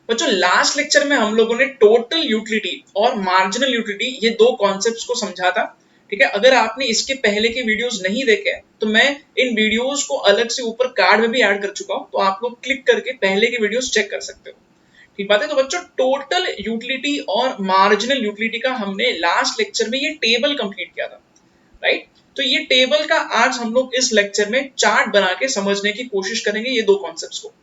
बच्चों last lecture में हम लोगों ने टोटल यूटिलिटी और मार्जिनल यूटिलिटी ये दो कॉन्सेप्ट्स को समझा था। ठीक है, अगर आपने इसके पहले के वीडियोस नहीं देखे तो मैं इन वीडियोस को अलग से ऊपर कार्ड में भी ऐड कर चुका हूं, तो आप लोग क्लिक करके पहले के वीडियोस चेक कर सकते हो। ठीक बात है। तो बच्चों टोटल यूटिलिटी और मार्जिनल यूटिलिटी का हमने लास्ट लेक्चर में ये टेबल कंप्लीट किया था, राइट। तो ये टेबल का आज हम लोग इस लेक्चर में चार्ट बना के समझने की कोशिश करेंगे ये दो कॉन्सेप्ट्स को।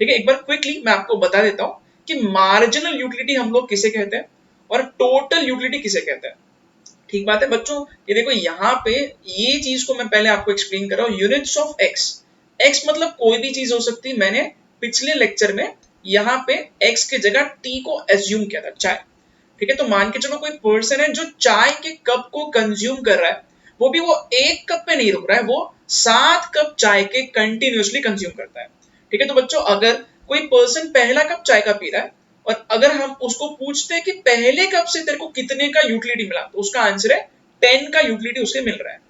ठीक है, एक बार क्विकली मैं आपको बता देता हूं कि मार्जिनल यूटिलिटी हम लोग किसे कहते हैं और टोटल यूटिलिटी किसे कहते हैं। ठीक बात है बच्चों, ये देखो यहाँ पे ये चीज को मैं पहले आपको एक्सप्लेन कर रहा हूँ। यूनिट्स ऑफ एक्स, एक्स मतलब कोई भी चीज हो सकती है। मैंने पिछले लेक्चर में यहाँ पे एक्स के जगह टी को एज्यूम किया था, चाय। ठीक है, तो मान के चलो कोई पर्सन है जो चाय के कप को कंज्यूम कर रहा है, वो भी वो एक कप पे नहीं रुक रहा है, वो 7 कप चाय के कंटिन्यूअसली कंज्यूम करता है। ठीक है, तो बच्चों अगर कोई पर्सन पहला कप चाय का पी रहा है और अगर हम उसको पूछते हैं कि पहले कप से तेरे को कितने का यूटिलिटी मिला, तो उसका आंसर है 10 का यूटिलिटी उसे मिल रहा है।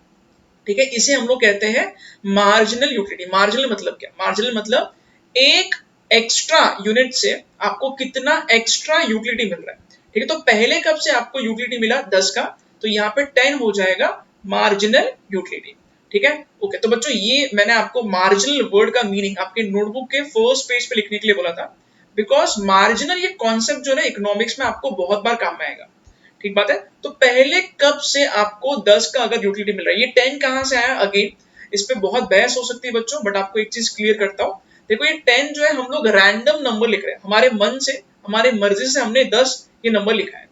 ठीक है, इसे हम लोग कहते हैं मार्जिनल यूटिलिटी। मार्जिनल मतलब क्या? मार्जिनल मतलब एक एक्स्ट्रा यूनिट से आपको कितना एक्स्ट्रा यूटिलिटी मिल रहा है। ठीक है, तो पहले कप से आपको यूटिलिटी मिला 10 का, तो यहाँ पे 10 हो जाएगा मार्जिनल यूटिलिटी। ठीक है, ओके। तो बच्चों ये मैंने आपको मार्जिनल वर्ड का मीनिंग आपके नोटबुक के फर्स्ट पेज पे लिखने के लिए बोला था, बिकॉज मार्जिनल ये कॉन्सेप्ट जो है इकोनॉमिक्स में आपको बहुत बार काम में आएगा। ठीक बात है। तो पहले कप से आपको 10 का अगर यूटिलिटी मिल रहा है, ये 10 कहां से आया? अगेन इस पे बहुत बहस हो सकती है बच्चों, बट आपको एक चीज क्लियर करता हूं। देखो ये 10 जो है हम लोग रैंडम नंबर लिख रहे हैं, हमारे मन से हमारे मर्जी से हमने 10 ये नंबर लिखा है।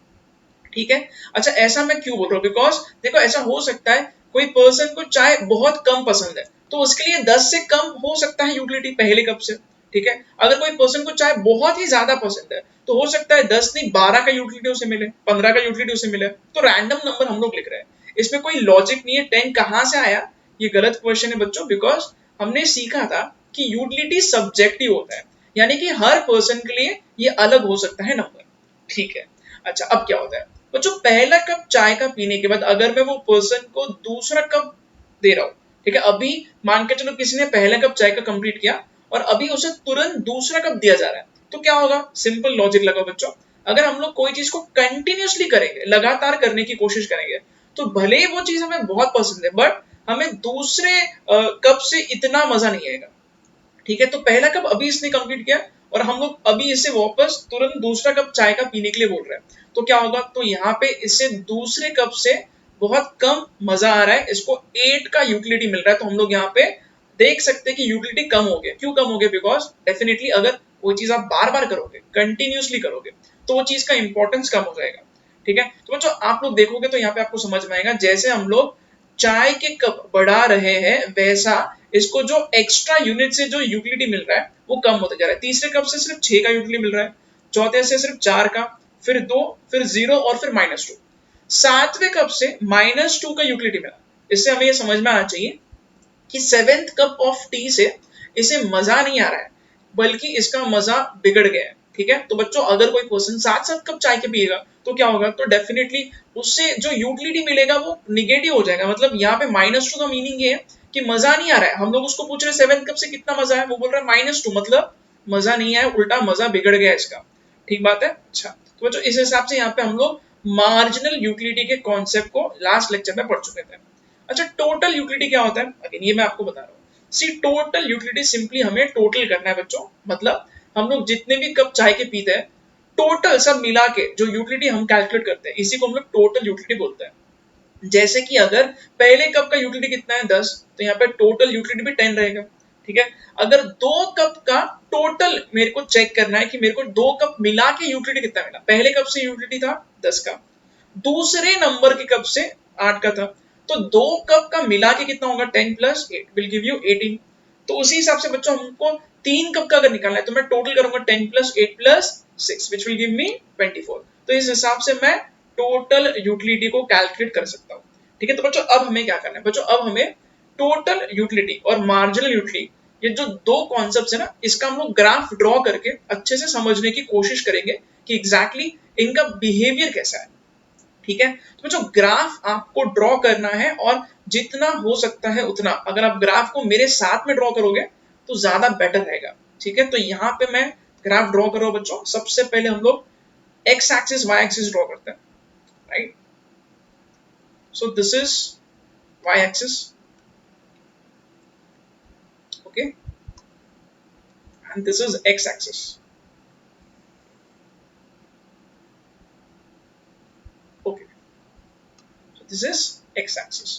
ठीक है, अच्छा ऐसा मैं क्यों बोल रहा हूँ? बिकॉज देखो ऐसा हो सकता है कोई पर्सन को चाय बहुत कम पसंद है, तो उसके लिए 10 से कम हो सकता है यूटिलिटी पहले कप से। ठीक है, अगर कोई पर्सन को चाय बहुत ही ज्यादा पसंद है, तो हो सकता है 10 नहीं 12 का यूटिलिटी उसे मिले, 15 का यूटिलिटी उसे मिले। तो रैंडम नंबर हम लोग लिख रहे हैं, इसमें कोई लॉजिक नहीं है। 10 कहां से आया? ये गलत क्वेश्चन है बच्चों, बिकॉज हमने सीखा था कि यूटिलिटी सब्जेक्टिव होता है, यानी कि हर पर्सन के लिए ये अलग हो सकता है नंबर। ठीक है, अच्छा अब क्या होता है बच्चों, पहला कप चाय का पीने के बाद अगर मैं वो पर्सन को दूसरा कप दे रहा हूं, ठीक है, अभी मान के चलो किसी ने पहला कप चाय का कंप्लीट किया और अभी उसे तुरंत दूसरा कप दिया जा रहा है, तो क्या होगा? सिंपल लॉजिक लगा बच्चों, अगर हम लोग कोई चीज को कंटिन्यूअसली करेंगे, लगातार करने की कोशिश करेंगे, तो भले ही वो चीज हमें बहुत पसंद है, बट हमें दूसरे कप से इतना मजा नहीं आएगा। ठीक है, तो पहला कप अभी इसने कंप्लीट किया और हम लोग अभी इसे वापस तुरंत दूसरा कप चाय का पीने के लिए बोल रहे हैं, तो क्या होगा? तो यहाँ पे इसे दूसरे कप से बहुत कम मजा आ रहा है, इसको 8 का यूटिलिटी मिल रहा है। तो हम लोग यहाँ पे देख सकते हैं कि यूटिलिटी कम हो गया। क्यों कम हो गया? बिकॉज डेफिनेटली अगर वो चीज आप बार बार करोगे, कंटिन्यूअसली करोगे, तो वो चीज का इंपॉर्टेंस कम हो जाएगा। ठीक है, तो बच्चों आप लोग देखोगे तो यहाँ पे आपको समझ में आएगा, जैसे हम लोग चाय के कप बढ़ा रहे हैं, वैसा इसको जो एक्स्ट्रा यूनिट से जो यूटिलिटी मिल रहा है वो कम होता जा रहा है। तीसरे कप से सिर्फ 6 का यूटिलिटी मिल रहा है, चौथे से सिर्फ 4 का, फिर 2, फिर 0 और फिर -2। सातवें कप से -2 का यूटिलिटी मिला। इससे हमें ये समझ में आना चाहिए कि 7th कप ऑफ टी से इसे मजा नहीं आ रहा है, बल्कि इसका मजा बिगड़ गया है। ठीक है, तो बच्चों अगर कोई पर्सन 7-7 कप चाय के पिएगा तो क्या होगा? तो डेफिनेटली उससे जो यूटिलिटी मिलेगा वो निगेटिव हो जाएगा। मतलब यहाँ पे -2 का मीनिंग ये है कि मजा नहीं आ रहा है। हम लोग उसको पूछ रहे हैं 7th कप से कितना मजा है, वो बोल रहा है -2, मतलब मजा नहीं आया, उल्टा मजा बिगड़ गया इसका। ठीक बात है। अच्छा तो बच्चों इस हिसाब से यहाँ पे हम लोग मार्जिनल यूटिलिटी के कॉन्सेप्ट को लास्ट लेक्चर में पढ़ चुके थे। अच्छा टोटल यूटिलिटी क्या होता है? अगेन ये मैं आपको बता रहा हूँ। सी टोटल यूटिलिटी सिंपली हमें टोटल करना है बच्चों, मतलब हम लोग जितने भी कप चाय के पीते हैं, टोटल सब मिला के जो यूटिलिटी हम कैलकुलेट करते हैं, इसी को हम लोग टोटल यूटिलिटी बोलते हैं। जैसे कि अगर पहले कप का यूटिलिटी कितना है 10, तो यहाँ पे टोटल यूटिलिटी भी 10 रहेगा। ठीक है, अगर 2 कप का टोटल मेरे को चेक करना है कि मेरे को 2 कप मिला के यूटिलिटी कितना मिला। पहले कप से यूटिलिटी था 10 का, दूसरे नंबर के कप से 8 का था, तो 2 कप का मिला के कितना होगा? 10 + 8 विल गिव यू 18। तो उसी हिसाब से बच्चों हमको 3 कप का अगर निकालना है तो मैं टोटल करूंगा 10 + 8 + 6 विच विल गिव मी 24। तो इस हिसाब से मैं टोटल यूटिलिटी को कैलकुलेट कर सकता हूँ। ठीक है, तो बच्चों अब हमें क्या करना है? बच्चों अब हमें टोटल यूटिलिटी और मार्जिनल यूटिलिटी, ये जो दो कॉन्सेप्ट्स है ना, इसका हम लोग ग्राफ ड्रॉ करके अच्छे से समझने की कोशिश करेंगे कि एग्जैक्टली इनका बिहेवियर कैसा है। ठीक है, तो जो ग्राफ आपको ड्रॉ करना है और जितना हो सकता है उतना, अगर आप ग्राफ को मेरे साथ में ड्रॉ करोगे तो ज्यादा बेटर रहेगा। ठीक है, तो यहाँ पे मैं ग्राफ ड्रॉ करो बच्चों, सबसे पहले हम लोग X axis Y axis draw करते हैं, right? So this is Y axis, okay, and this is X axis, okay, so this is X axis,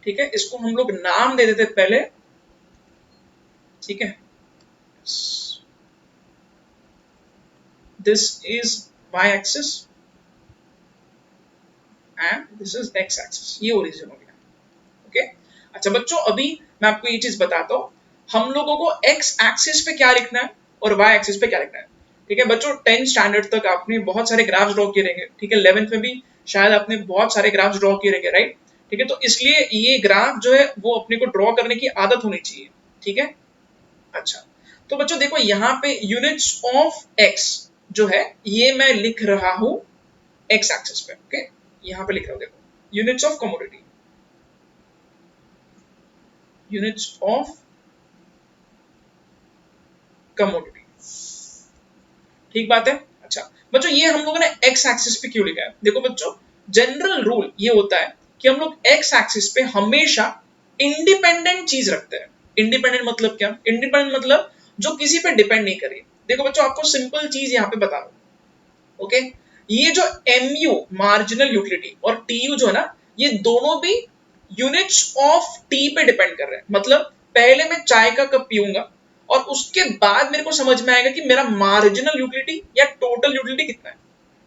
ठीक है? इसको हम लोग नाम दे देते पहले, ठीक है? This is Y axis and this is X axis, ये ओरिजिन हो गया, ओके? अच्छा बच्चों, अभी मैं आपको ये चीज बताता हूँ, हम लोगों को एक्स एक्सिस पे क्या लिखना है और वाई एक्सिस पे क्या लिखना है, ठीक है बच्चों? 10th स्टैंडर्ड तक आपने बहुत सारे ग्राफ्स ड्रॉ किए रहेंगे, ठीक है? 11th में भी शायद आपने बहुत सारे ग्राफ्स ड्रॉ किए रहेंगे, राइट? ठीक है, तो इसलिए ये ग्राफ जो है वो अपने को ड्रॉ करने की आदत होनी चाहिए, ठीक है? अच्छा, तो बच्चों देखो यहाँ पे यूनिट्स ऑफ एक्स जो है ये मैं लिख रहा हूं एक्स एक्सिस पे, ओके? यहाँ पे लिख रहा हूं, देखो, units of commodity, units of commodity, ठीक बात है? अच्छा बच्चों, ये हम लोगों ने एक्स एक्सिस पे क्यों लिखा है? देखो बच्चों, जनरल रूल ये होता है कि हम लोग एक्स एक्सिस पे हमेशा इंडिपेंडेंट चीज रखते हैं। इंडिपेंडेंट मतलब क्या? इंडिपेंडेंट मतलब जो किसी पे डिपेंड नहीं करे। देखो बच्चों, आपको सिंपल चीज यहाँ पे बता रहा हूं, ओके? ये जो एमयू मार्जिनल यूटिलिटी और टीयू जो है ना, ये दोनों भी यूनिट्स ऑफ टी पे डिपेंड कर रहे हैं। मतलब पहले मैं चाय का कप पीऊंगा और उसके बाद मेरे को समझ में आएगा कि मेरा मार्जिनल यूटिलिटी या टोटल यूटिलिटी कितना है,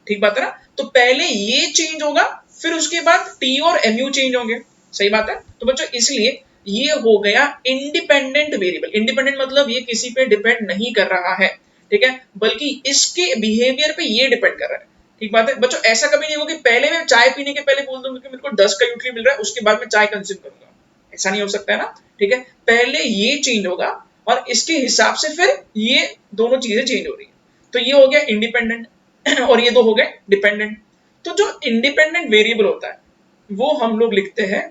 ठीक बात है ना? तो पहले ये चेंज होगा, फिर उसके बाद टी और एमयू चेंज होंगे, सही बात है? तो बच्चों इसलिए ये हो गया इंडिपेंडेंट वेरिएबल। इंडिपेंडेंट मतलब ये किसी पे डिपेंड नहीं कर रहा है, ठीक है? बल्कि इसके बिहेवियर पे ये डिपेंड कर रहा है, ठीक बात है बच्चों? ऐसा कभी नहीं होगा कि पहले मैं चाय पीने के पहले बोल दूंगा कि मेरे को 10 का यूटिलिटी मिल रहा है, उसके बाद मैं चाय कंज्यूम करूंगा, ऐसा नहीं हो सकता है ना? ठीक है, पहले ये चेंज होगा और इसके हिसाब से फिर ये दोनों चीजें चेंज हो रही है। तो ये हो गया इंडिपेंडेंट और ये दो हो गए डिपेंडेंट। तो जो इंडिपेंडेंट वेरिएबल होता है वो हम लोग लिखते हैं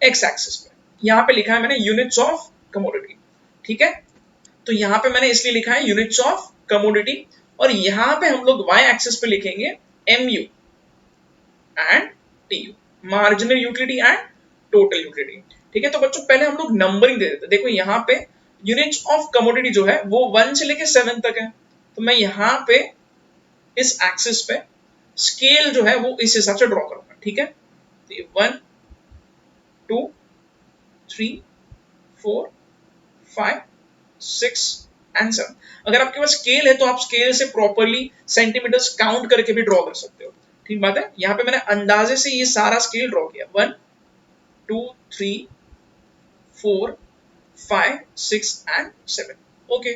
एक्स एक्सिस पे। यहां पे लिखा है मैंने यूनिट्स ऑफ कमोडिटी, ठीक है? तो यहां पे मैंने इसलिए लिखा है यूनिट्स ऑफ कमोडिटी, और यहां पे हम लोग वाई एक्सिस पे लिखेंगे MU and TU, marginal utility and total utility, ठीक है? तो बच्चों पहले हम लोग नंबरिंग दे देते हैं। देखो यहाँ पे यूनिट्स ऑफ कमोडिटी जो है वो 1 से लेके 7 तक है, तो मैं यहाँ पे इस एक्सिस पे स्केल जो है वो इस हिसाब से ड्रॉ करूंगा, ठीक है? तो ये 1 2 3 4 5 6 एंड 7। अगर आपके पास स्केल है तो आप स्केल से प्रॉपरली सेंटीमीटर्स काउंट करके भी ड्रॉ कर सकते हो, ठीक बात है? यहाँ पे मैंने अंदाजे से ये सारा स्केल ड्रॉ किया, 1 2 3 4 5 6 एंड 7, ओके?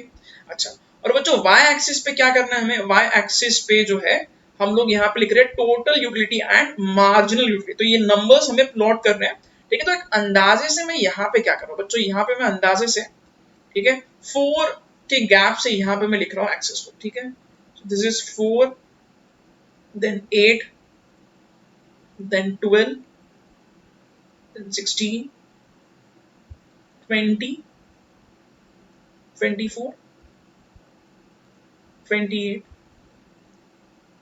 अच्छा, और बच्चों वाई एक्सिस पे क्या करना है हमें? वाई एक्सिस पे जो है हम लोग यहाँ पे लिख रहे हैं total utility and marginal utility. तो ये नंबर्स हमें प्लॉट करने हैं, ठीक है? तो एक अंदाजे से मैं यहाँ पे क्या कर रहा हूँ बच्चों, यहाँ पे मैं अंदाजे से, ठीक है, 4 के गैप से यहाँ पे मैं लिख रहा हूँ एक्सिस को, ठीक है? This is 4, then 8, then 12, then 16, 20, 24, 28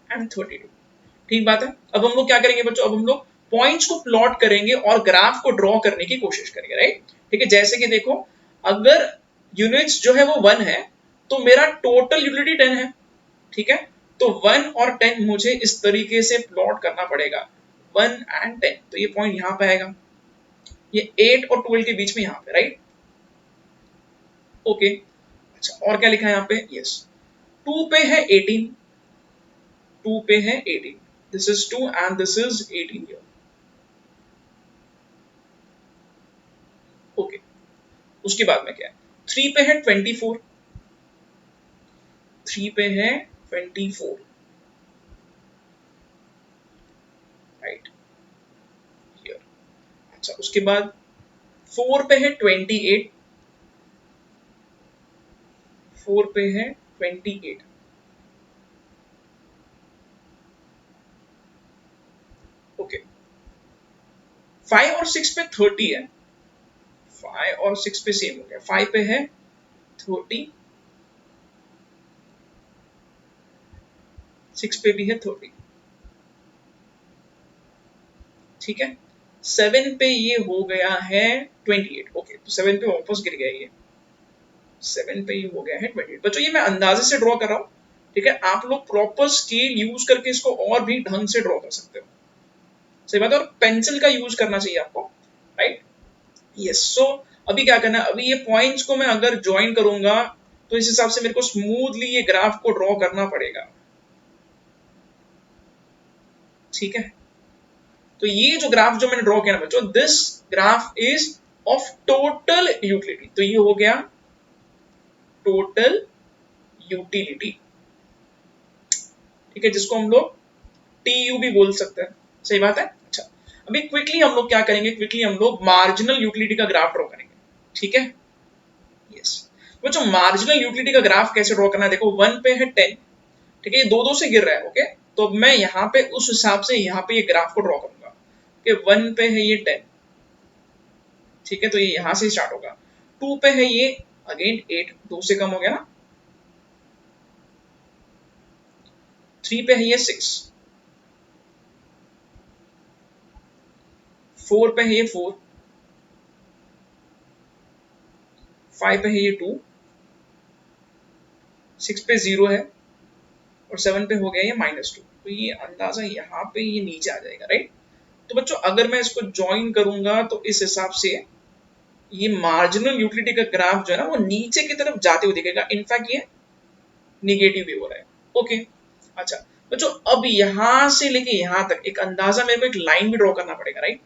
and 32, ठीक बात है? अब हम लोग क्या करेंगे बच्चों? अब हम लोग पॉइंट्स को प्लॉट करेंगे और ग्राफ को ड्रॉ करने की कोशिश करेंगे, राइट? ठीक है, जैसे कि देखो, अगर यूनिट्स जो है वो 1 है तो मेरा टोटल यूटिलिटी 10 है, ठीक है? तो 1 और 10 मुझे इस तरीके से प्लॉट करना पड़ेगा, 1 एंड 10, तो ये पॉइंट यहाँ पे आएगा, ये 8 और 12 के बीच में यहाँ पे, राइट? ओके, अच्छा, और क्या लिखा है यहाँ पे? यस, 2 पे है 18, 2 पे है 18, this is 2 and this is 18 here, okay? उसके बाद में क्या है? 3 पे है 24, 3 पे है 24, राइट हियर। अच्छा, उसके बाद 4 पे है 28, 4 पे है 28, ओके? 5 और 6 पे 30 है, 5 और 6 पे सेम हो गया, 5 पे है 30, 6 पे भी है 30, ठीक है। 7 पे ये हो गया है 28, ओके, तो 7 पे वापस गिर गया ये, 7 पे ये हो गया है 28। बच्चों ये मैं अंदाजे से ड्रॉ कर रहा हूँ, ठीक है, आप लोग प्रॉपर स्केल यूज करके इसको और भी ढंग से ड्रॉ कर सकते हो, सही बात है, और पेंसिल का यूज करना चाहिए आपको, राइट। यस, सो अभी क्या करना है, अभी ये पॉइंट्स को मैं अगर ज्वाइन करूंगा तो इस हिसाब से मेरे को स्मूथली ये ग्राफ को ड्रॉ करना पड़ेगा, ठीक है। तो ये जो ग्राफ जो मैंने ड्रॉ किया ना बच्चों, this graph is of total utility, तो ये हो गया टोटल यूटिलिटी, ठीक है, जिसको हम लोग टीयू भी बोल सकते हैं, सही बात है। अच्छा, अभी क्विकली हम लोग क्या करेंगे, क्विकली हम लोग मार्जिनल यूटिलिटी का ग्राफ ड्रॉ करेंगे, ठीक है। यस, बच्चों मार्जिनल यूटिलिटी का ग्राफ कैसे ड्रॉ करना है, देखो 1 पे है 10, ठीक है, ये दो दो से गिर रहा है, ओके, तो मैं यहाँ पे उस हिसाब से यहाँ पे ये ग्राफ को ड्रॉ करूंगा कि 1 पे है ये 10, ठीक है, तो ये यहां से स्टार्ट होगा, 2 पे है ये अगेन 8, 2 से कम हो गया ना, 3 पे है ये 6, 4 पे है ये 4, 5 पे है ये 2, 6 पे 0 है, और 7 पे हो गया ये -2, तो ये अंदाजा यहाँ पे ये नीचे आ जाएगा, राइट। तो बच्चों अगर मैं इसको ज्वाइन करूंगा तो इस हिसाब से ये मार्जिनल यूटिलिटी का ग्राफ जो है ना वो नीचे की तरफ जाते हुए दिखेगा, इनफैक्ट ये निगेटिव भी हो रहा है, ओके। अच्छा बच्चों अब यहां से लेके यहां तक एक अंदाजा मेरे को एक लाइन भी ड्रॉ करना पड़ेगा, राइट,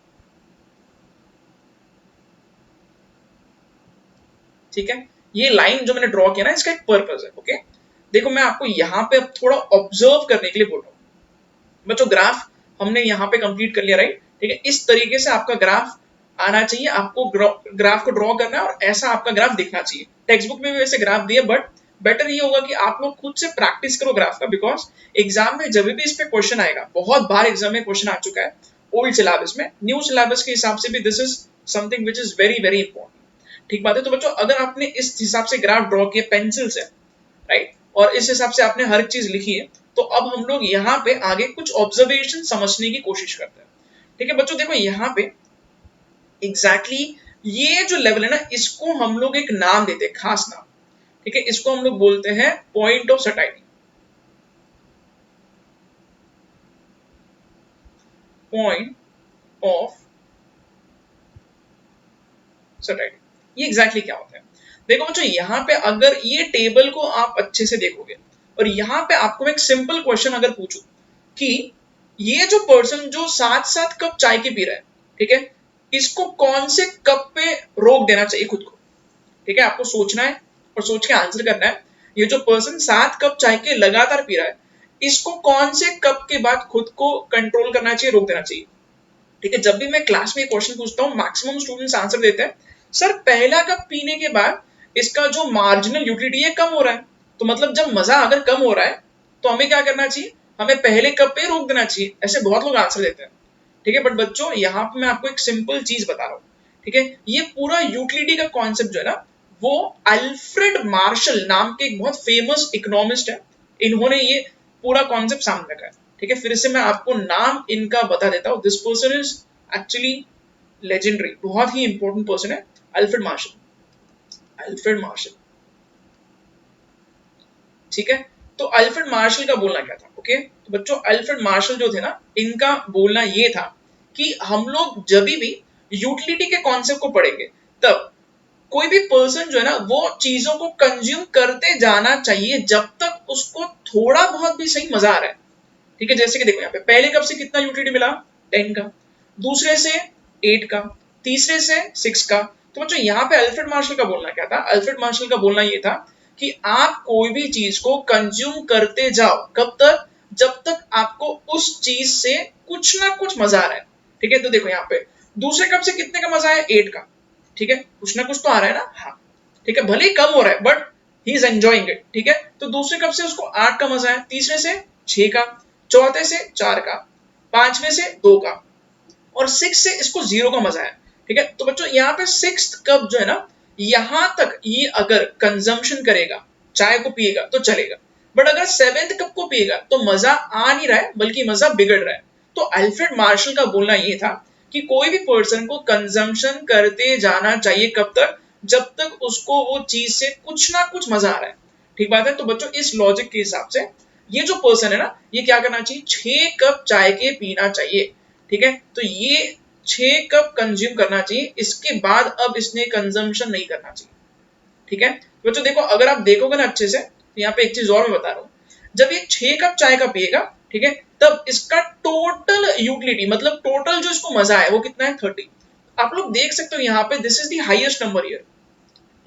ठीक है। ये लाइन जो मैंने ड्रॉ किया ना इसका एक पर्पस है, ओके। देखो मैं आपको यहाँ पे अब थोड़ा ऑब्जर्व करने के लिए बोल रहा हूँ बच्चों, ग्राफ हमने यहाँ पे कंप्लीट कर लिया, राइट, ठीक है। इस तरीके से आपका ग्राफ आना चाहिए, आपको ग्राफ को ड्रॉ करना है और ऐसा आपका ग्राफ दिखना चाहिए। टेक्स्ट बुक में भी वैसे ग्राफ दिए, बट बेटर ये होगा कि आप लोग खुद से प्रैक्टिस करो ग्राफ का, बिकॉज एग्जाम में जब भी इस पे क्वेश्चन आएगा, बहुत बार एग्जाम में क्वेश्चन आ चुका है ओल्ड सिलेबस में, न्यू सिलेबस के हिसाब से भी this is something which is very very important, ठीक बात है। तो बच्चों अगर आपने इस हिसाब से ग्राफ ड्रॉ किया पेंसिल से, राइट, और इस हिसाब से आपने हर चीज लिखी है, तो अब हम लोग यहाँ पे आगे कुछ ऑब्जर्वेशन समझने की कोशिश करते हैं, ठीक है। बच्चों देखो यहाँ पे एग्जैक्टली ये जो लेवल है ना इसको हम लोग एक नाम देते हैं, खास नाम, ठीक है, इसको हम लोग बोलते हैं point of satisfaction, point of satisfaction. ये एग्जैक्टली क्या होता है, देखो बच्चों यहाँ पे अगर ये टेबल को आप अच्छे से देखोगे और यहाँ पे आपको एक सिंपल क्वेश्चन अगर पूछूं कि ये जो पर्सन जो 7-7 कप चाय के पी रहा है, ठीक है, इसको कौन से कप पे रोक देना चाहिए खुद को, ठीक है, आपको सोचना है और सोच के आंसर करना है। ये जो पर्सन 7 कप चाय के लगातार पी रहा है, इसको कौन से कप के बाद खुद को कंट्रोल करना चाहिए, रोक देना चाहिए, ठीक है। जब भी मैं क्लास में क्वेश्चन पूछता हूँ मैक्सिमम स्टूडेंट्स आंसर देते हैं, सर पहला कप पीने के बाद इसका जो मार्जिनल यूटिलिटी है कम हो रहा है, तो मतलब जब मजा अगर कम हो रहा है तो हमें क्या करना चाहिए, हमें पहले कप पे रोक देना चाहिए, ऐसे बहुत लोग आंसर देते हैं, ठीक है। बट बच्चों यहाँ पे मैं आपको एक सिंपल चीज बता रहा हूँ, ठीक है, ये पूरा यूटिलिटी का कॉन्सेप्ट जो है ना वो अल्फ्रेड मार्शल नाम के एक बहुत फेमस इकोनॉमिस्ट है, इन्होंने ये पूरा कॉन्सेप्ट सामने रखा है, ठीक है। फिर से मैं आपको नाम इनका बता देता हूँ, this person is actually legendary, बहुत ही इंपॉर्टेंट पर्सन है, अल्फ्रेड मार्शल, अल्फ्रेड मार्शल, ठीक है। तो अल्फ्रेड मार्शल का बोलना क्या था, ओके, तो बच्चों अल्फ्रेड मार्शल जो थे ना इनका बोलना ये था कि हम लोग जब भी यूटिलिटी के कॉन्सेप्ट को पढ़ेंगे तब कोई भी पर्सन जो है ना वो चीजों को कंज्यूम करते जाना चाहिए जब तक उसको थोड़ा बहुत भी सही मजा आ रहा है, ठीक है। जैसे कि देखो यहाँ पे पहले कप से कितना यूटिलिटी मिला 10 का, दूसरे से 8 का, तीसरे से 6 का। तो बच्चों यहाँ पे अल्फ्रेड मार्शल का बोलना क्या था, अल्फ्रेड मार्शल का बोलना ये था कि आप कोई भी चीज को कंज्यूम करते जाओ, कब तक, जब तक आपको उस चीज से कुछ ना कुछ मजा आ रहा है, ठीक है। तो देखो यहाँ पे दूसरे कप से कितने का मजा है, 8 का, ठीक है, कुछ ना कुछ तो आ रहा है ना, हाँ, ठीक है, भले ही कम हो रहा है but he is enjoying it, ठीक है। तो दूसरे कप से उसको 8 का मजा है, तीसरे से 6 का, चौथे से 4 का, पांचवें से 2 का, और 6 से इसको 0 का मजा है, ठीक है। तो बच्चों यहाँ पे 6th कप जो है ना यहां तक ये अगर कंजम्पशन करेगा, चाय को पिएगा तो चलेगा, बट अगर 7th कप को पिएगा तो मजा आ नहीं रहा है बल्कि मजा बिगड़ रहा है। तो अल्फ्रेड मार्शल का बोलना ये था कि कोई भी पर्सन को कंजम्पशन करते जाना चाहिए, कब तक, जब तक उसको वो चीज से कुछ ना कुछ मजा आ रहा है। ठीक बात है। तो बच्चों इस लॉजिक के हिसाब से ये जो पर्सन है ना, ये क्या करना चाहिए, 6 कप चाय के पीना चाहिए। ठीक है, तो ये 6 कप कंज्यूम करना चाहिए, इसके बाद अब इसने कंजम्पशन नहीं करना चाहिए। ठीक है बच्चों, देखो अगर आप देखोगे ना अच्छे से, तो यहाँ पे एक चीज और मैं बता रहा हूँ, जब ये 6 कप चाय का पिएगा, ठीक है, तब इसका टोटल यूटिलिटी, मतलब टोटल जो इसको मजा है वो कितना है, 30। आप लोग देख सकते हो यहाँ पे this is the highest number here,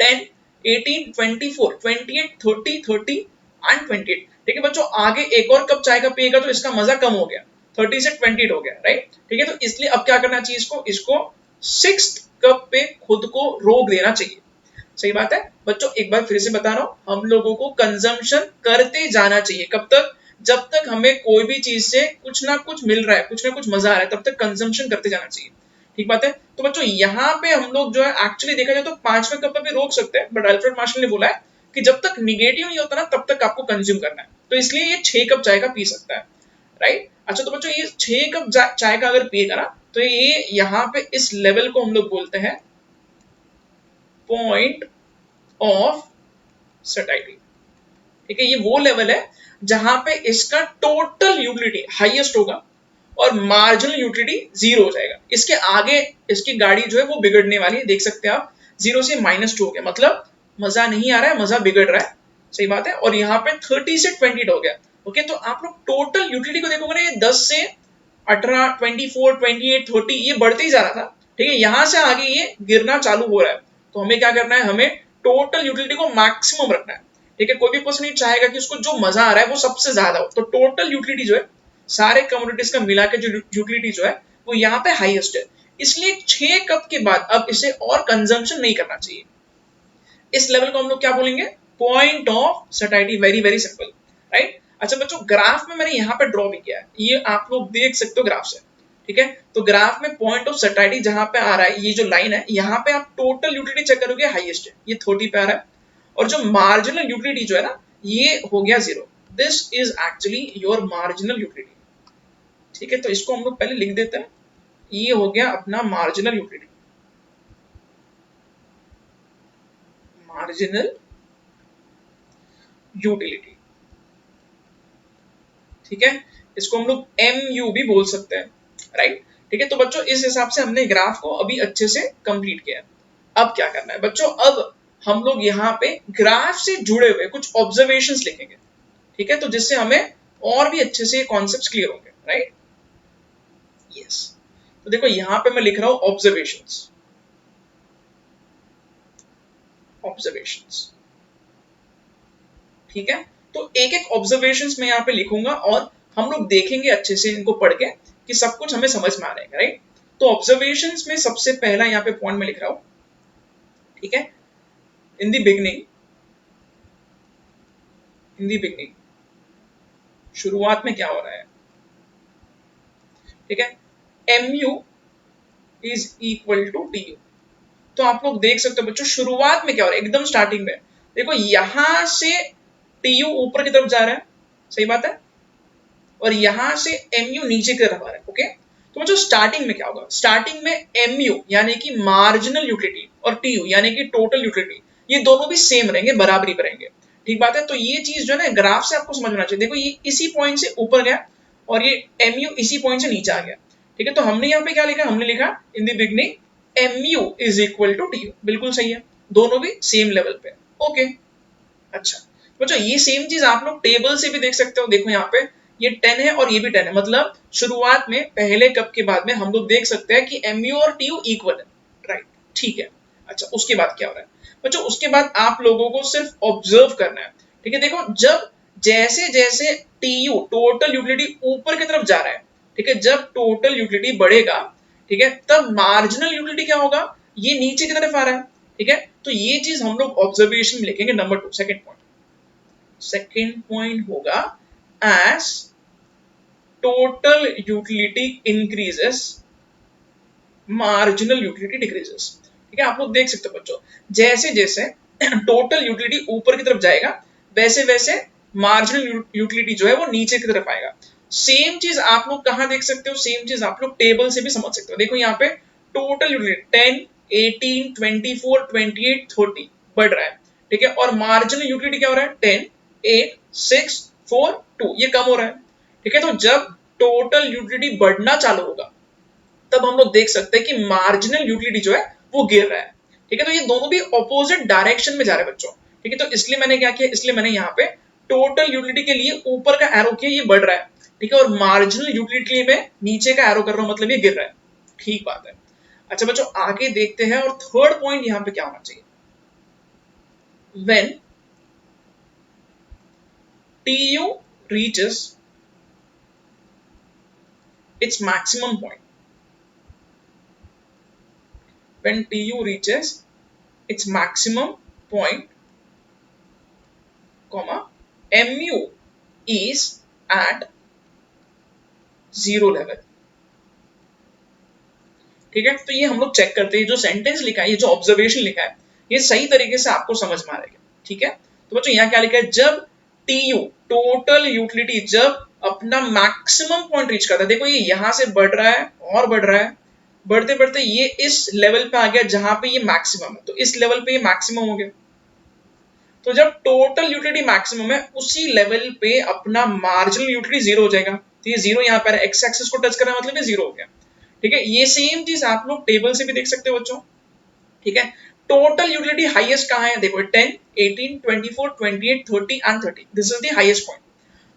10, 18, 24, 28, 30, 30 and 28। ठीक है बच्चों, आगे एक और कप चाय का पिएगा तो इसका मजा कम हो गया, 30 से 28 हो गया, राइट। ठीक है, तो इसलिए अब क्या करना चाहिए, इसको 6th कप पे खुद को रोक देना चाहिए। सही बात है बच्चों, एक बार फिर से बता रहा हूं, हम लोगों को कंजम्पशन करते जाना चाहिए, कब तक, जब तक हमें कोई भी चीज से कुछ ना कुछ मिल रहा है, कुछ ना कुछ मजा आ रहा है, तब तक कंजम्पशन करते जाना चाहिए। ठीक बात है। तो बच्चों यहाँ पे हम लोग जो है एक्चुअली देखा जाए तो 5वें कप पे भी रोक सकते हैं, बट अल्फ्रेड मार्शल ने बोला है कि जब तक निगेटिव नहीं होता ना तब तक आपको कंज्यूम करना है, तो इसलिए ये 6 कप चाय का पी सकता है, राइट। अच्छा तो बच्चों ये 6 कप चाय का अगर पिएगा ना, तो ये यहाँ पे इस लेवल को हम लोग बोलते हैं पॉइंट ऑफ सैटिस्फैक्शन। ठीक है, ये वो लेवल है जहां पे इसका टोटल यूटिलिटी हाईएस्ट होगा और मार्जिनल यूटिलिटी 0 हो जाएगा। इसके आगे इसकी गाड़ी जो है वो बिगड़ने वाली है, देख सकते हैं आप, 0 से -2 हो गया, मतलब मजा नहीं आ रहा है, मजा बिगड़ रहा है। सही बात है। और यहाँ पे 30 से 28 हो गया। ओके, तो आप लोग टोटल यूटिलिटी को देखोगे ना, ये 10 से 18, 24, 28, 30 ये बढ़ते ही जा रहा था। ठीक है, यहां से आगे ये गिरना चालू हो रहा है। तो हमें क्या करना है, हमें टोटल यूटिलिटी को मैक्सिमम रखना है। ठीक है, कोई भी पर्सन नहीं चाहेगा कि उसको जो मजा आ रहा है वो सबसे ज्यादा हो, तो टोटल यूटिलिटी जो है सारे कम्युनिटीज का मिला के जो यूटिलिटी जो है वो यहाँ पे हाईएस्ट है। इसलिए 6 कप के बाद अब इसे और कंजम्पशन नहीं करना चाहिए। इस लेवल को हम लोग क्या बोलेंगे, point of satisfaction. Very very simple, right. अच्छा बच्चों, ग्राफ में मैंने यहाँ पे ड्रॉ भी किया है, ये आप लोग देख सकते हो ग्राफ से। ठीक है, तो ग्राफ में पॉइंट ऑफ सैटिस्फैक्शन जहां पे आ रहा है, ये जो लाइन है, यहाँ पे आप टोटल यूटिलिटी चेक करोगे हाईएस्ट है, ये 30 पे आ रहा है, और जो मार्जिनल यूटिलिटी जो है ना, ये हो गया 0। This is actually your marginal utility. ठीक है, तो इसको हम लोग पहले लिख देते हैं, ये हो गया अपना मार्जिनल यूटिलिटी, मार्जिनल यूटिलिटी। ठीक है, इसको हम लोग MU भी बोल सकते हैं, राइट। ठीक है, तो बच्चों इस हिसाब से हमने ग्राफ को अभी अच्छे से कंप्लीट किया। अब क्या करना है बच्चों, अब हम लोग यहाँ पे ग्राफ से जुड़े हुए कुछ ऑब्जर्वेशंस लिखेंगे। ठीक है, तो जिससे हमें और भी अच्छे से कॉन्सेप्ट्स क्लियर होंगे, राइट। यस, तो देखो यहाँ पे मैं लिख रहा हूं ऑब्जर्वेशंस, ऑब्जर्वेशंस। ठीक है, तो एक एक ऑब्जर्वेशंस मैं यहाँ पे लिखूंगा और हम लोग देखेंगे अच्छे से इनको पढ़ के कि सब कुछ हमें समझ में आ रहेगा, राइट। तो ऑब्जर्वेशंस में सबसे पहला यहाँ पे पॉइंट में लिख रहा हूं, ठीक है, in the beginning, in the beginning, शुरुआत में क्या हो रहा है, ठीक है, MU is equal to TU। तो आप लोग देख सकते हो बच्चों, शुरुआत में क्या हो रहा है, एकदम स्टार्टिंग में देखो यहां से TU ऊपर की तरफ जा रहा है, सही बात है, और यहां से MU नीचे की तरफ आ रहा है। ओके, तो बच्चों स्टार्टिंग में क्या होगा, स्टार्टिंग में MU यानी कि मार्जिनल यूटिलिटी और TU यानी कि टोटल यूटिलिटी, ये दोनों भी सेम रहेंगे, बराबरी पर रहेंगे। ठीक बात है, तो ये चीज जो है ना ग्राफ से आपको समझना चाहिए। देखो ये इसी पॉइंट से ऊपर गया और ये MU इसी पॉइंट से नीचे आ गया। ठीक है, तो हमने यहाँ पे क्या लिखा, हमने लिखा in the beginning MU is equal to TU। बिल्कुल सही है, दोनों भी सेम लेवल पे। ओके, अच्छा बच्चों ये सेम चीज आप लोग टेबल से भी देख सकते हो। देखो यहाँ पे ये 10 है और ये भी 10 है, मतलब शुरुआत में पहले कप के बाद में हम लोग देख सकते हैं कि MU और TU इक्वल है, राइट। ठीक है, अच्छा उसके बाद क्या हो रहा है बच्चों, उसके बाद आप लोगों को सिर्फ ऑब्जर्व करना है। ठीक है, देखो जब जैसे जैसे TU टोटल यूटिलिटी ऊपर की तरफ जा रहा है, ठीक है, जब टोटल यूटिलिटी बढ़ेगा, ठीक है, तब मार्जिनल यूटिलिटी क्या होगा, ये नीचे की तरफ आ रहा है। ठीक है, तो ये चीज हम लोग ऑब्जर्वेशन में लिखेंगे। Number 2, second point, second point होगा as total utility increases marginal utility decreases. ठीक है, आप लोग देख सकते हो बच्चों, जैसे जैसे टोटल यूटिलिटी ऊपर की तरफ जाएगा वैसे वैसे मार्जिनल यूटिलिटी जो है वो नीचे की तरफ आएगा। सेम चीज आप लोग कहां देख सकते हो, सेम चीज आप लोग टेबल से भी समझ सकते हो। देखो यहाँ पे टोटल यूटिलिटी 10, 18, 24, 28, 30 बढ़ रहा है, ठीक है, और मार्जिनल यूटिलिटी क्या हो रहा है, 10, 8, 6, 4, 2, ये कम हो रहा है, ठीक है। तो जब टोटल यूटिलिटी बढ़ना चालू होगा तब हम लोग देख सकते हैं कि मार्जिनल यूटिलिटी जो है वो गिर रहा है, ठीक है। तो ये दोनों भी ऑपोजिट डायरेक्शन में जा रहे हैं बच्चों, ठीक है। तो इसलिए मैंने क्या किया, इसलिए मैंने यहाँ पे टोटल यूटिलिटी के लिए ऊपर का एरो किया, ये बढ़ रहा है, ठीक है, और मार्जिनल यूटिलिटी के लिए मैं नीचे का एरो कर रहा हूं, मतलब ये गिर रहा है, ठीक बात है। अच्छा बच्चों आगे देखते हैं, और थर्ड पॉइंट यहाँ पे क्या होना चाहिए, when TU reaches its maximum point, when TU reaches its maximum point, comma, MU is at zero level, ठीक है। तो ये हम लोग चेक करते हैं, जो सेंटेंस लिखा है, ये जो ऑब्जर्वेशन लिखा है, ये सही तरीके से आपको समझ में आ रहा है, ठीक है। तो बच्चों यहाँ क्या लिखा है, जब TU टोटल यूटिलिटी जब अपना मैक्सिमम पॉइंट रीच करता है, देखो ये यहां से बढ़ रहा है और बढ़ रहा है, बढ़ते बढ़ते ये इस लेवल पे आ गया जहां पे ये मैक्सिमम है, तो इस लेवल पे ये मैक्सिमम हो गया। तो जब टोटल यूटिलिटी मैक्सिमम है उसी लेवल पे अपना मार्जिनल यूटिलिटी जीरो हो जाएगा, तो ये जीरो यहाँ पर एक्स एक्सिस को टच कर रहा है, मतलब ये जीरो हो गया, ठीक है। ये सेम चीज आप लोग टेबल से भी देख सकते हो बच्चों, ठीक है। टोटल यूटिलिटी हाईएस्ट कहां है, देखो 10, 18, 24, 28, 30 and 30, this is the highest point.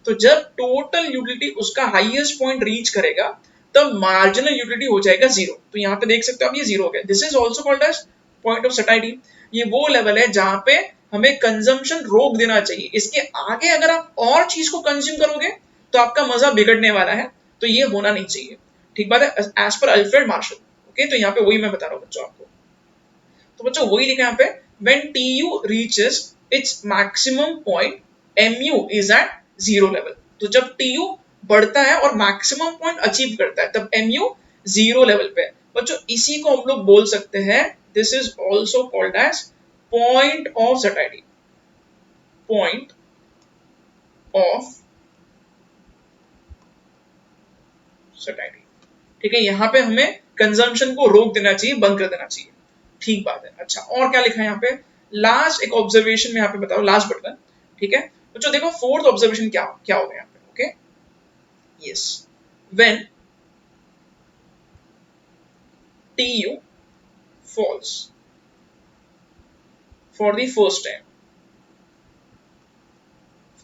तो जब टोटल यूटिलिटी उसका हाईएस्ट पॉइंट रीच करेगा तब मार्जिनल यूटिलिटी हो जाएगा जीरो, तो यहाँ पे देख सकते हो अब ये जीरो हो गया। This is also called as point of satisfaction. ये वो लेवल है जहां पे हमें कंजम्पशन रोक देना चाहिए, इसके आगे अगर आप और चीज को कंज्यूम करोगे तो आपका मजा बिगड़ने वाला है, तो ये होना नहीं चाहिए, ठीक बात है, as per Alfred Marshall. Okay, तो यहाँ पे वही मैं बता रहा हूँ बच्चों आपको। तो बच्चों वही लिखा है यहाँ पे, when TU reaches its maximum point, MU is at zero level। तो जब TU बढ़ता है और मैक्सिमम पॉइंट अचीव करता है तब MU जीरो लेवल पे है बच्चों। इसी को हम लोग बोल सकते हैं, this is also called as point of satisfaction, point of satisfaction, ठीक है। यहाँ पे हमें कंजम्पशन को रोक देना चाहिए, बंद कर देना चाहिए, ठीक बात है। अच्छा और क्या लिखा है यहाँ पे, लास्ट एक ऑब्जर्वेशन में यहाँ पे बताओ, लास्ट बटन, ठीक है बच्चों। देखो फोर्थ ऑब्जर्वेशन क्या क्या होगा यहाँ पे, okay, yes, when TU falls for the first time,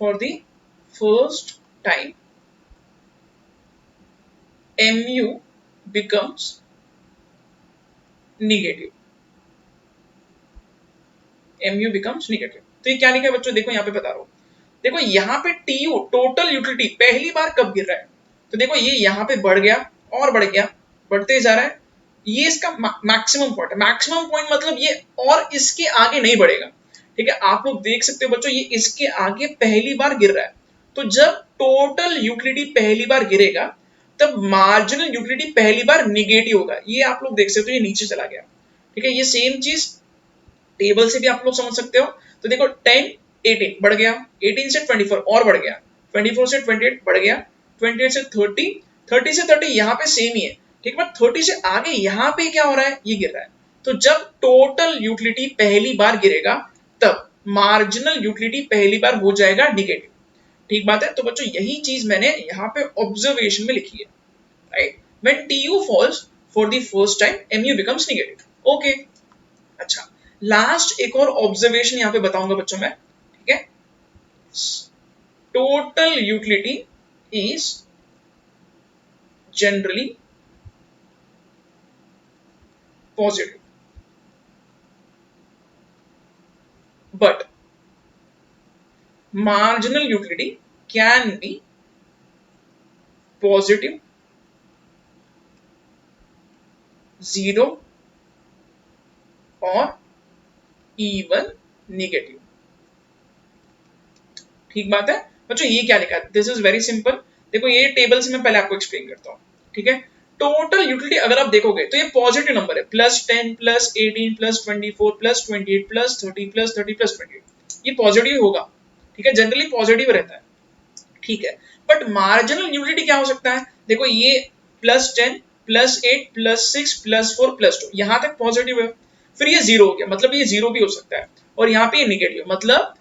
for the first time, MU becomes negative, MU becomes negative। तो ये क्या लिखा है बच्चों, देखो यहाँ पे बता रहा हूँ, देखो यहाँ पे TU टोटल यूटिलिटी पहली बार कब गिर रहा है, तो देखो ये यहाँ पे बढ़ गया और बढ़ गया, बढ़ते जा रहा है, ये इसका मैक्सिमम पॉइंट है। मैक्सिमम पॉइंट मतलब ये और इसके आगे नहीं बढ़ेगा, ठीक है। आप लोग देख सकते हो बच्चों ये इसके आगे पहली बार गिर रहा है, तो जब टोटल यूटिलिटी पहली बार गिरेगा तब मार्जिनल यूटिलिटी पहली बार निगेटिव होगा, ये आप लोग देख सकते हो, ये नीचे चला गया, ठीक है। ये सेम चीज टेबल से भी आप लोग समझ सकते हो। तो देखो 10, 18 बढ़ गया, 18 से 24 और बढ़ गया, 24 से 28 बढ़ गया, 28 से 30, 30 से 30 यहाँ पे सेम ही है, ठीक है। 30 से आगे यहाँ पे क्या हो रहा है, ये गिर रहा है। तो जब टोटल यूटिलिटी पहली बार गिरेगा तब मार्जिनल यूटिलिटी पहली बार हो जाएगा निगेटिव, ठीक बात है। तो बच्चों यही चीज मैंने यहाँ पे ऑब्जर्वेशन में लिखी है, right, when TU falls for the first time, MU becomes negative, okay. अच्छा लास्ट एक और ऑब्जर्वेशन यहां पे बताऊंगा बच्चों मैं, ठीक है। Total utility is generally positive, but marginal utility can be positive, zero और इवन नेगेटिव, ठीक बात है बच्चों। ये क्या लिखा है, दिस इज वेरी सिंपल। देखो ये टेबल से मैं पहले आपको एक्सप्लेन करता हूँ, ठीक है। टोटल यूटिलिटी अगर आप देखोगे तो ये पॉजिटिव नंबर है, +10, +18, +24, +28, +30, +30, +28, ये पॉजिटिव होगा, ठीक है, जनरली पॉजिटिव रहता है, ठीक है। बट मार्जिनल यूटिलिटी क्या हो सकता है, देखो ये +10 +8 +6 +4 +2 यहां तक पॉजिटिव है, फिर ये जीरो हो गया, मतलब ये जीरो भी हो सकता है, और यहाँ पे ये निगेटिव, मतलब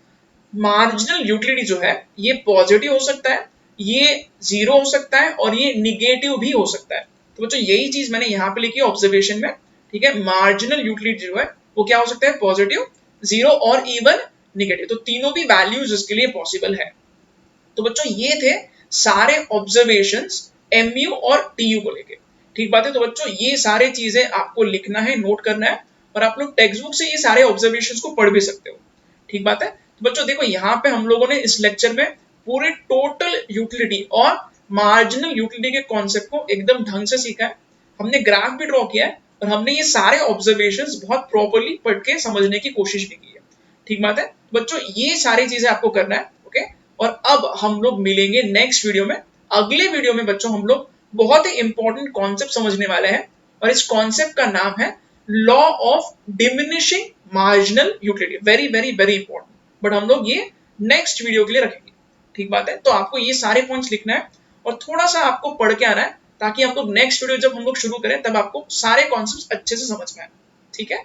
मार्जिनल यूटिलिटी जो है ये पॉजिटिव हो सकता है, ये जीरो हो सकता है, और ये निगेटिव भी हो सकता है। तो बच्चों यही चीज मैंने यहाँ पे लिखी है ऑब्जर्वेशन में, ठीक है। मार्जिनल यूटिलिटी जो है वो क्या हो सकता है, पॉजिटिव, जीरो और इवन निगेटिव, तो तीनों भी वैल्यूज इसके लिए पॉसिबल है। तो बच्चों ये थे सारे ऑब्जर्वेशंस एमयू और टीयू को लेके, ठीक बात है। तो बच्चों ये सारे चीजें आपको लिखना है, नोट करना है, और आप लोग टेक्स्ट बुक से ये सारे ऑब्जर्वेशंस को पढ़ भी सकते हो, ठीक बात है। तो बच्चों देखो यहाँ पे हम लोगों ने इस लेक्चर में पूरे टोटल यूटिलिटी और मार्जिनल यूटिलिटी के कॉन्सेप्ट को एकदम ढंग से सीखा है, हमने ग्राफ भी ड्रॉ किया है, और हमने ये सारे ऑब्जर्वेशंस बहुत प्रॉपर्ली पढ़ के समझने की कोशिश भी की है, ठीक बात है। बच्चों ये सारी चीजें आपको करना है, ओके। और अब हम लोग मिलेंगे नेक्स्ट वीडियो में। अगले वीडियो में बच्चों हम लोग बहुत ही इंपॉर्टेंट कॉन्सेप्ट समझने वाले हैं, और इस कॉन्सेप्ट का नाम है law of diminishing marginal utility, very very very important, but हम लोग ये नेक्स्ट वीडियो के लिए रखेंगे, ठीक बात है। तो आपको ये सारे पॉइंट्स लिखना है, और थोड़ा सा आपको पढ़ के आना है, ताकि आप लोग नेक्स्ट वीडियो जब हम लोग शुरू करें तब आपको सारे कॉन्सेप्ट्स अच्छे से समझ में आए, ठीक है।